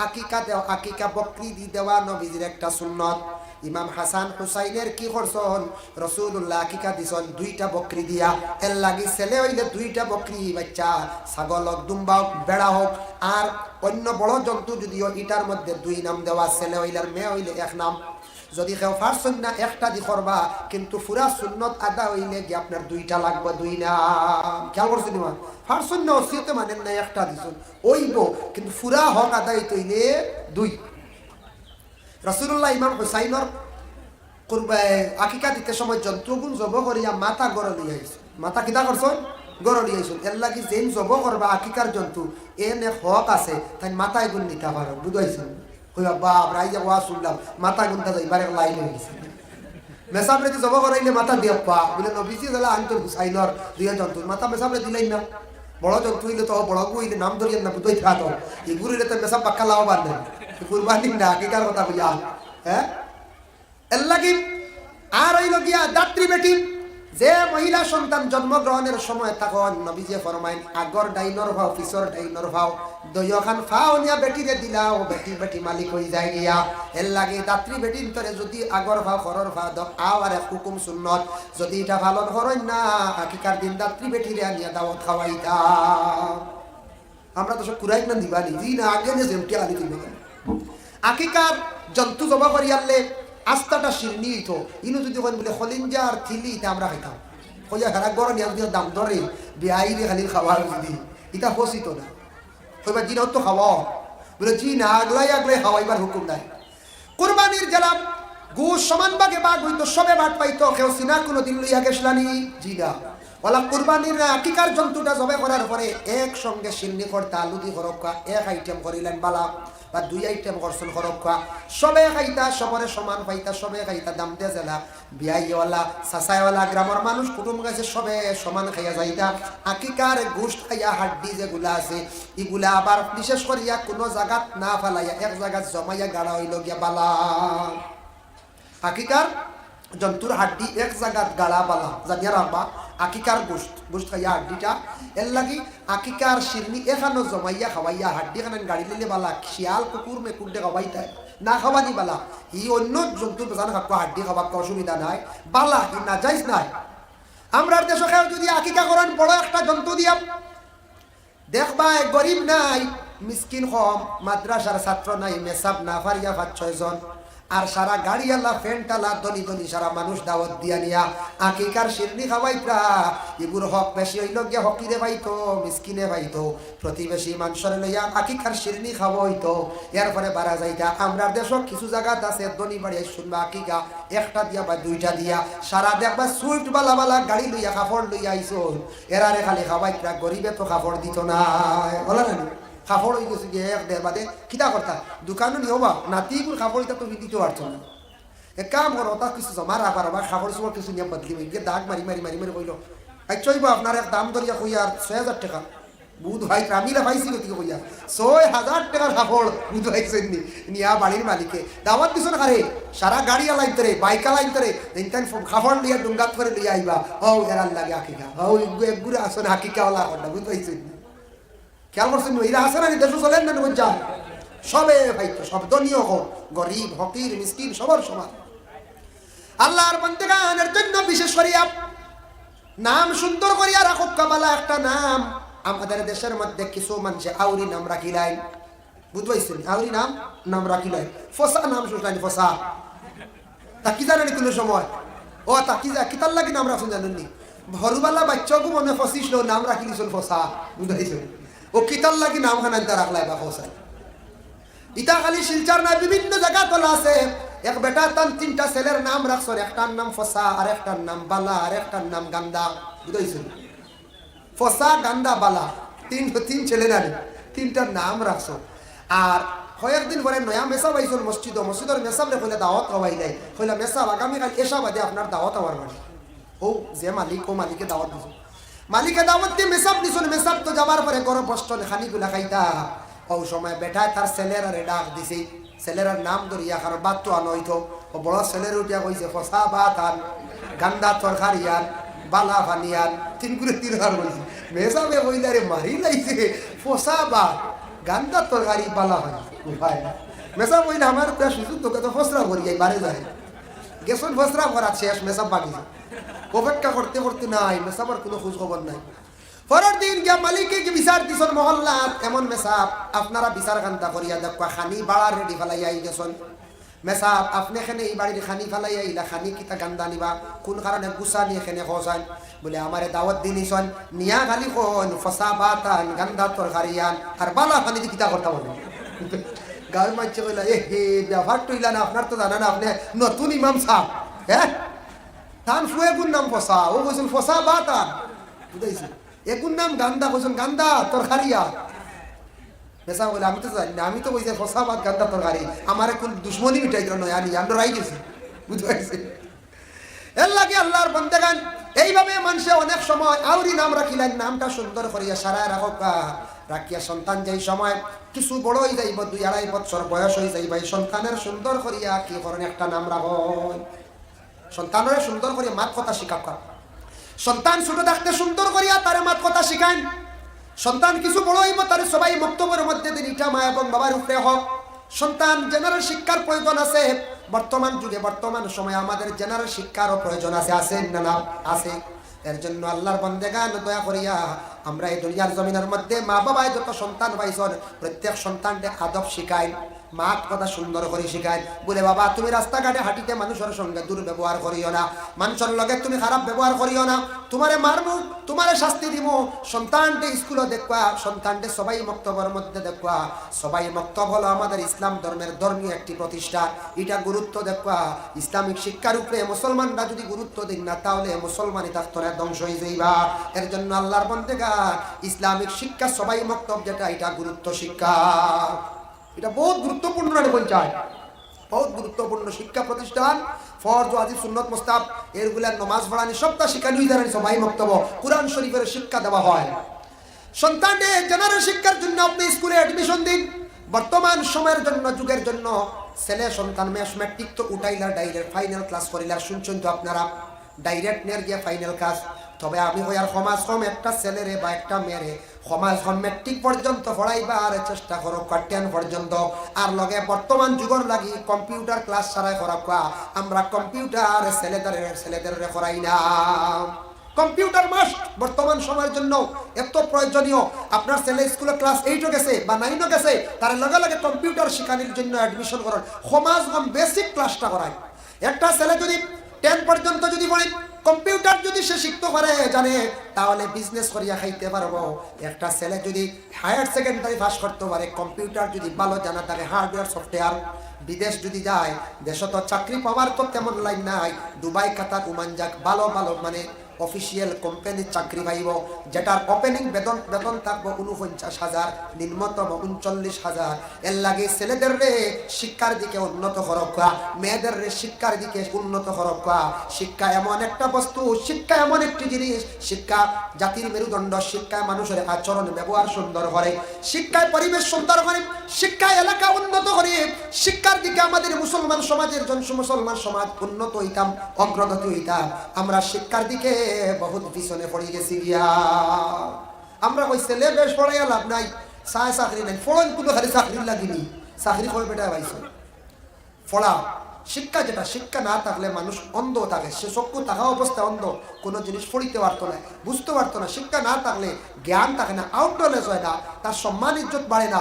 আকিকা দেওয়া, আকিকা বকরি দি দেওয়া নবীজির একটা সুন্নত। ইমাম হাসান হুসাইনের কি করছেন, রাসূলুল্লাহ আকিকা দিছেন 2টা বকরি দিয়া। এর লাগি ছেলে হইলে 2টা বকরি, বাচ্চা ছাগল হোক, দুম্বা হোক, বেড়া হোক, আর অন্য বড় জন্তু যদিও এটার মধ্যে 2 নাম দেওয়া, ছেলে হইলে আর মেয়ে হইলে 1 নাম। যদি কেউ পারছেন না একটা দি করবা, কিন্তু পুরা সুন্নত আদা হইলে কি আপনার 2টা লাগবে, 2 নাম। খেয়াল করছেন না, পারছেন না ওসিয়তে মানেন না একটা দিছেন ওইব, কিন্তু পুরা হক আদায় হইলে 2। রাসূলুল্লাহ ইমাম হুসাইনের আকিকা দিতে সময় জন্তুগুণ জব করিয়া মাথা গড় লিয়ে আইছে। মাথা কিতা করছেন, গড় লিয়ে আইছেন। এর লাগি যেন জব করবা আকিকার জন্তু এনে হক আছে, তাই মাথায় গুণ নিতে পারো, বুঝাইছেন? কইবা বাপ রাইজা ওয়া শুনলাম মাথা গুনটা যাইবার এক লাইন হয়ে গেছে। মেসাবরে জব করাইলে মাথা দিয়ে পা বলে নবীজি জলা আনতর হুসাইনের 2 জন্তু মাথা মেসাবরে দিলাই না। বড় জন্তু হইলে তো বড় হইলে নাম ধরিয়ে না বুঝাই থাকত, এগুলিলে তো মেসাব পাক্কা লাভ বান্ধে কুরবানি না আকিকার কথা কইয়া। হ্যাঁ, এর লাগি আর হইল গিয়া দাত্রী বেটি, যে মহিলা সন্তান জন্মগ্রহণের সময় তখন নবীজি ফরমাইন আগর ডাইনর ভাও পিছর ডাইনর ভাও দয়খান ফাও নিয়া বেটিরে দিলাও, বেটি বেটি মালিক হয়ে যায় গিয়া। এর লাগে দাত্রী বেটির তরে যদি আগর ভাও খরর ভাও দ আর এক হুকুম সুন্নত, যদি এটা পালন করেন না আকিকার দিন দাত্রী বেটিরে আনিয়া দাওয়াত খাওয়াইতা। আমরা তো সব কুরাই না দিবানি জি না আগে যে যেমটি আনি দিবা। আকিকার জন্তু জবা করি আনলে আস্তাটা শিরনি হইতো, ইনু যদি কোন বলে খলিঞ্জার থিলি এটা আমরা খাইতাম, কইয়া খারাপ গরম নিয়ে যদি দাম ধরে বেআইনি খালি খাওয়ার যদি এটা পচিত না, কইবা জিন তো খাওয়া বলে জি না আগলাই আগলাই খাওয়াইবার হুকুম নাই। কুরবানির জেলাম গুশ সমান ভাগে বাঘ হইতো, সবে ভাগ পাইতো, কেউ সিনা কোনো দিন লইয়া গেছলানি জি না। ওলা কুরবানির আকিকার জন্তুটা জবে করার পরে একসঙ্গে শিরনি করতা, আলু দি খরক্কা 1 আইটেম করিলেন বালা, বা 2 আইটেম করছেন খরক্কা, সবে খাইতা, সবরে সমান পাইতা, সবে খাইতা, দাম দিয়ে জেলা বিয়াইওয়ালা সাসাইওয়ালা গ্রামের মানুষ কুটুম গেছে সবে সমান খাইয়া যাইতা। আকিকার গোশত খাইয়া হাড্ডি যেগুলা আছে এগুলা আবার বিশেষ করিয়া কোনো জায়গাত না ফালাইয়া এক জায়গাত জমাইয়া গাড়া হইল গিয়া বালা। আকিকার জন্তুর হাড্ডি এক জায়গাত গাড়া বালা জানিয়া রাখবা। আকিকার গোশত খাইয়া হাড্ডিটা এর লাগি আকিকার শিরনি এখানো জমাইয়া খাওয়াইয়া হাড্ডি খান গাড়ি লিলে বালা, শিয়াল কুকুর মেকুর ডে খাওয়াইতায় না খাওয়ানি বালা। ই অন্য জন্তু বেজান খাওয়া হাড্ডি খাওয়ার অসুবিধা নাই বালা, ই না যাইস নাই। আমরা দেশে যদি আকিকা করেন বড় একটা জন্তু দিয়া দেখবা, গরিব নাই মিসকিন কম, মাদ্রাসার ছাত্র নাই, মেসাব না ফারিয়া 5-6 জন, আর সারা গাড়িওয়ালা ফ্যানটালা দলি দলি সারা মানুষ দাওয়াত দিয়া নিয়া আকিকার শিরনি খাওয়াইতা। এগুর হক বেশি হইল গিয়া হকিরে পাইতো, মিসকিনে পাইতো, প্রতিবেশী মানুষরে লইয়া আকিকার শিরনি খাওয়াইতো। এরপরে বাড়া যাইতা। আমরা দেশক কিছু জায়গাত আছে দনি বাড়ি শুনবা আকিকা 1টা দিয়া বা 2টা দিয়া, সারা দেখবা সুইফট বালা বালা গাড়ি লইয়া কাপড় লইয়া আইসো, এরারে খালি খাওয়াইতা, গরিবে তো কাপড় দিত না বলা না। কাপড় হয়ে গেছে গিয়ে 1-1.5 বাদে কিতা করতা দোকানও নিও বা নাতিগুলো কাপড় এটা তো দিতে পারছো না। এক কাম করো, তা কিছু জমা রাখবার বা খাবার সময় কিছু নিয়ে বদলি গিয়ে দাগ মারি মারি মারি মারি কইল আচ্ছাইব আপনার এক দাম ধরিয়া কইয়া 6,000 টাকা বুধ ভাই আমিরা পাইছি গতি কইয়া 6,000 টাকার কাপড় বুধ ভাইছেন নিয়া বাড়ির মালিকে দাওয়াত দিছ না কারে, সারা গাড়ি আলাইতে রে বাইক আলাইতে রে ইনতান কাপড় লিয়া ডুঙ্গাত করে লিয়া আইবা। ও এরাল লাগে আকিকা, ও একগুরে আসলে আকিকা ওলা করনা বুধ ভাইছেন। খেয়াল করছেন এরা আছে না দেশ চলেন না বুঝা সবে ভাইতো, সব দনীয় হোক গরিব হকির মিসকিন সবার সমান। আল্লাহর বান্দাগানের জন্য বিশেষ করিয়া নাম সুন্দর করিয়া রাখো কাবালা একটা নাম। আমাদের দেশের মধ্যে কিছু মানুষে আউরি নাম রাখিলাই, বুঝবাইছেন আউরি নাম রাখিলাই, ফসা নাম শুনলেন ফসা, তা কি জানেন কোনো সময় ও তা কি কিতার লাগি নাম রাখুন জানেননি, ভরুবালা বাচ্চাকে মনে ফসিস নাম রাখিলিছেন ফসা, বুঝাইছেন ও কিতার লাগি নাম খান রাখলাই বা ফসাই। ইটা খালি শিলচার না বিভিন্ন জায়গা তোলা আছে। এক বেটা তার 3টা ছেলের নাম রাখছো, একটার নাম ফসা, আর একটার নাম বালা, আর একটার নাম গান্দা, বুঝাইছেন ফসা গান্দা বালা, 3 ছেলে না 3টার নাম রাখছো। আর কয়েকদিন পরে নয়া মেসাব আইসল মসজিদের মেসাব রে কইলে দাওয়াত হওয়াই নাই, কইলা মেসাব আগামীকাল এসা বাদে আপনার দাওয়াত হওয়ার মানে। ও যে মালিক ও মালিকে দাওয়াত দিছো, মালিকে দাওয়াত দিয়ে মেসাব নিছুন, মেসাব তো যাবার পরে গরম বস্ত খানিগুলা খাইতা। ও সময় বেটায় তার ছেলেরা ডাক দিছে, ছেলের নাম ধরিয়া কারণ বাদ তো আনো হইতো, ও বড় ছেলের উঠিয়া কইছে ফসা ভাত আন, গান্দা তরকারি আন, বালা ফানি আন, 3 করে 3 হার বলছে। মেসাবে কইলা রে মারি লাইছে ফসা ভাত গান্দার তরকারি বালা হয় ভাই মেসা বইলে আমার তো সুযোগ তোকে তো ফসরা করি যাই বারে যায় গেছন ফসরা করা শেষ মেসাব বাকি অপেক্ষা করতে করতে নাই মেসাবার কোনো খোঁজ খবর নাই পরের দিন গিয়া মালিকে কি বিচার দিছন মহল্লা এমন মেসাব আপনারা বিচার কান্তা করিয়া দেখবা খানি বাড়ার রেডি ফেলাই আই গেছন মেসাব আপনি এখানে এই বাড়ির খানি ফেলাই আইলা খানি কিতা গান্দা নিবা কোন কারণে গুসা নিয়ে এখানে খোঁজান বলে আমারে দাওয়াত দিনিছন নিয়া খালি কোন ফসা বাতান গান্দা তরকারিয়ান আর বালা খানি দি কিতা করতে বলে গাঁর মাঝে কইলা এ হে ব্যবহার টইলা না আপনার তো জানা না আপনি নতুন ইমাম সাহেব হ্যাঁ তান ফুয়ে গুণ নাম ফসা ও কইছেন ফসা বাতান বুঝাইছে এগুন নাম গান্দা কইছেন গান্দা তরকারিয়া মেসা বলে আমি তো জানি না আমি তো কইছে ফসা বাত গান্দা তরকারি আমার কোন দুশ্মনী মিটাই দিল নয় আনি আমরা রাই গেছি বুঝতে পারছি এর লাগে আল্লাহর বন্দেগান এইভাবে মানুষে অনেক সময় আউরি নাম রাখিলেন নামটা সুন্দর করিয়া সারায় রাখা রাখিয়া সন্তান যেই সময় কিছু বড় হয়ে যাইব 2-2.5 বছর বয়স হয়ে যাইব এই সন্তানের সুন্দর করিয়া কি করেন একটা নাম রাখেন সন্তানের সুন্দর করিয়া মাত কথা শিক্ষা সন্তান ছোট থাকতে সুন্দর করিয়া তার মাত কথা শিখান সন্তান কিছু বড় হইব তার সবাই বক্তব্যের মধ্যে দিন ইটা মা এবং বাবার উপরে হোক সন্তান জেনারেল শিক্ষার প্রয়োজন আছে বর্তমান যুগে বর্তমান সময়ে আমাদের জেনারেল শিক্ষারও প্রয়োজন আছে না আছে এর জন্য আল্লাহর বান্দেগান দয়া করিয়া আমরা এই দুনিয়ার জমিনের মধ্যে মা বাবায় যত সন্তান পাইছেন প্রত্যেক সন্তানকে আদব শিখায় মা কথা সুন্দর করে শিখায় বলে বাবা তুমি রাস্তাঘাটে হাঁটিতে মানুষের সঙ্গে দুর্ব্যবহার করিও না মানুষের লগে তুমি খারাপ ব্যবহার করিও না তোমারে মারবো তোমারে শাস্তি দিব সন্তানকে স্কুলে দেখবা সন্তানকে সবাই মক্তবের মধ্যে দেখবা সবাই মক্তব হলো আমাদের ইসলাম ধর্মের ধর্মীয় একটি প্রতিষ্ঠান এটা গুরুত্ব দেখবা ইসলামিক শিক্ষার উপরে মুসলমানরা যদি গুরুত্ব দিন না তাহলে মুসলমানই তার ধ্বংস হয়ে যাইবা এর জন্য আল্লাহর বান্দেগা ইসলামিক শিক্ষা সবাই মক্তব যেটা এটা গুরুত্ব শিক্ষা এটা বহুত গুরুত্বপূর্ণ পঞ্চায়েত বহুত গুরুত্বপূর্ণ শিক্ষা প্রতিষ্ঠান ফরজ ওয়াজিব সুন্নত মুস্তাহাব এরগুলা নামাজ পড়ানি সবটা শিখানি জানেন সবাই মক্তব কোরআন শরীফের শিক্ষা দেওয়া হয় সন্তানদের জেনারেল শিক্ষার জন্য আপনি স্কুলে অ্যাডমিশন দিন বর্তমান সময়ের জন্য যুগের জন্য ছেলে সন্তান ম্যাট্রিক তো উঠাইলা ডাইরেক্ট ফাইনাল ক্লাস করিলা শুনছেন তো আপনারা ডাইরেক্ট নিয়ে গিয়ে ফাইনাল ক্লাস তবে আমি হইয়ার সমাজ কম একটা ছেলেরে বা একটা মেয়েরে সমাজ কম মেট্রিক পর্যন্ত পড়াইবার চেষ্টা করো 10 পর্যন্ত আর লগে বর্তমান যুগের লাগি কম্পিউটার ক্লাস ছাড়াই করা আমরা কম্পিউটার ছেলেদের করাই না কম্পিউটার মাস্ট বর্তমান সময়ের জন্য এত প্রয়োজনীয় আপনার ছেলে স্কুলে ক্লাস 8 গেছে বা 9 গেছে তার লগে লগে কম্পিউটার শিখানোর জন্য অ্যাডমিশন করার সমাজ কম বেসিক ক্লাসটা করায় একটা ছেলে যদি 10 পর্যন্ত যদি পড়ে কম্পিউটার যদি সে শিখতে পারে জানে তাহলে বিজনেস করিয়া খাইতে পারবো একটা ছেলে যদি হায়ার সেকেন্ডারি পাস করতে পারে কম্পিউটার যদি ভালো জানা থাকে হার্ডওয়্যার সফটওয়্যার বিদেশ যদি যায় দেশে তো চাকরি পাওয়ার তো তেমন লাইন নাই দুবাই কাতার ওমান যাক ভালো ভালো মানে অফিসিয়াল কোম্পানির চাকরি পাইব যেটার ওপেনিং বেতন থাকবো 49,000 নিম্নতম 39,000 এর লাগে ছেলেদের রে শিক্ষার দিকে উন্নত করবা মেয়েদের রে শিক্ষার দিকে উন্নত করবা শিক্ষা এমন একটা বস্তু শিক্ষা এমন একটি জিনিস শিক্ষা জাতির মেরুদণ্ড শিক্ষায় মানুষের আচরণ ব্যবহার সুন্দর করে শিক্ষায় পরিবেশ সুন্দর করে শিক্ষায় এলাকা উন্নত করে শিক্ষার দিকে আমাদের মুসলমান সমাজের মুসলমান সমাজ উন্নত হইতাম অগ্রগতি হইতাম আমরা শিক্ষার দিকে বহুত পিছনে পড়ে গেছি গিয়া আমরা কই ছেলে বেশ পড়াইয়া লাভ নাই চাকরি নাই ফলন কোনো খালি চাকরি লাগিনি চাকরি করে বেটা পাইছো ফলা শিক্ষা যেটা শিক্ষা না থাকলে মানুষ অন্ধ থাকে সে চক্ষু থাকা অবস্থায় অন্ধ কোনো জিনিস পড়িতে পারতো না বুঝতে পারতো না শিক্ষা না থাকলে জ্ঞান থাকে না আউট নলেজ হয় না তার সম্মান ইজ্জত বাড়ে না